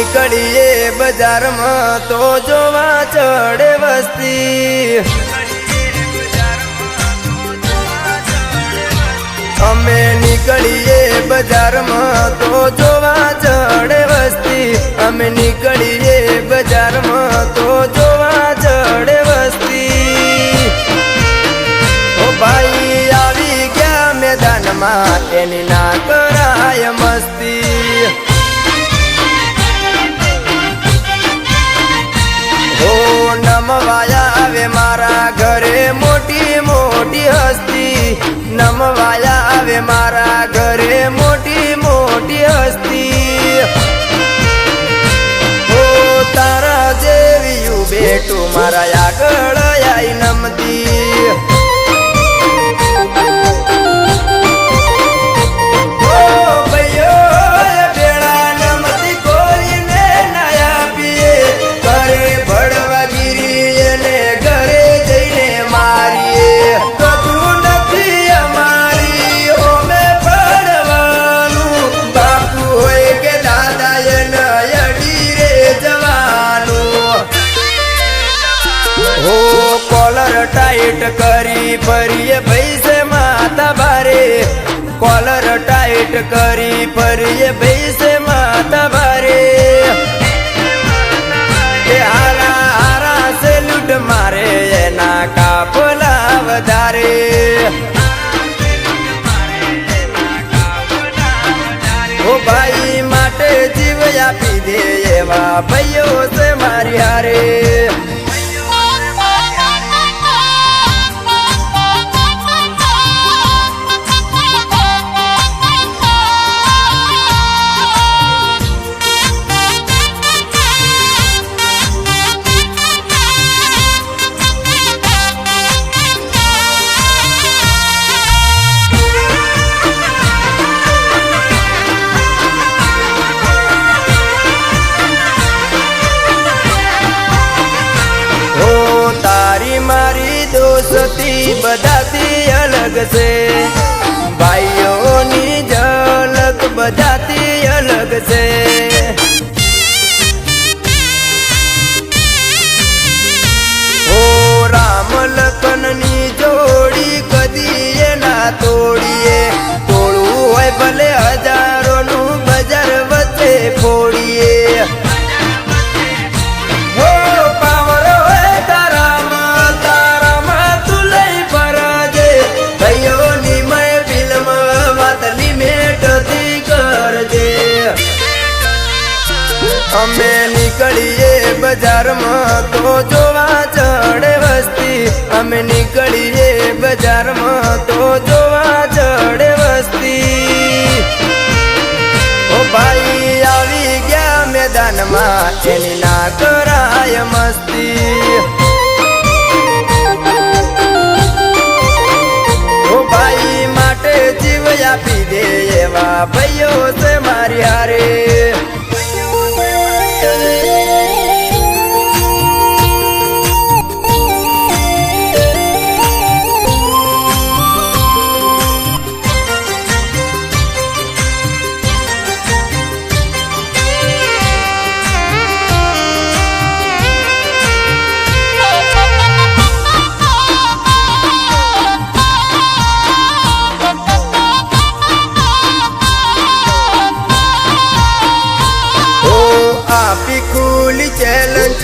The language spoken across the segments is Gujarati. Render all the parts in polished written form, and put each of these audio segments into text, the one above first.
નીકળીએ બજારમાં તો જોવા ચડે વસ્તી અમે નીકળીએ બજારમાં તો જોવા ચડે વસ્તી અમે નીકળીએ બજારમાં તો જોવા ચડે વસ્તી ઓ ભાઈ આવી ગયા મેદાનમાં એની ના કરાય મસ્તી નમવાયા આવે મારા ઘરે મોટી મોટી હસ્તી નમવાયા આવે મારા ઘરે મોટી મોટી હસ્તી ઓ તારા જેવી બેટું મારા આગળ આઈ નમતી टाइट करी परिये भैसे माता बारे कॉलर टाइट करी परिये भैसे माता बारे हारा हारा से लूट मारे ना कापला वधारे ओ भाई माटे जीव आपी दे एवा भाईओ से मारी हारे दोस्ती बधाती अलग से भाइयों नी झलक बधाती अलग से ओ राम लखन नी जोड़ी कदीए ना तोड़िए तोड़ू होय भले हजारों नु बजार वच्चे फोड़िए અમે નીકળીએ બજારમાં તો જોવા ચડે વસ્તી અમે નીકળીએ બજારમાં તો જોવા ચડે વસ્તી ઓ ભાઈ આવી ગયા મેદાનમાં એની ના કરાય મસ્તી ઓ ભાઈ માટે જીવ આપી દે એવા ભાઈઓ છે મારી હારે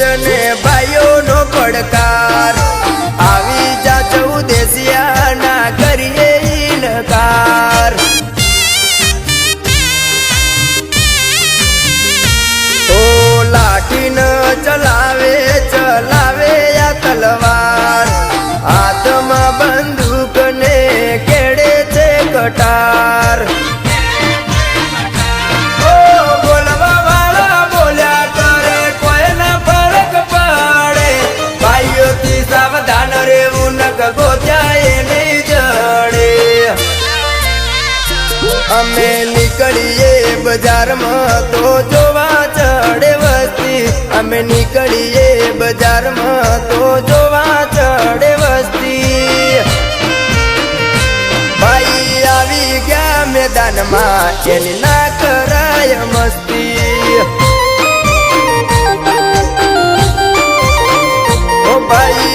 ने भाइयों नो पड़कार आवी जा चौदेसिया ना करिए इनकार तो लाठी न चलावे चलावे या तलवार हाथ में बंदूक ने केड़े से कटार અમે નીકળીએ બજારમાં તો જોવા ચડે વસ્તી અમે નીકળીએ બજારમાં તો જોવા ચડે વસ્તી ભાઈ આવી ગયા મેદાનમાં એની ના કરાય મસ્તી ભાઈ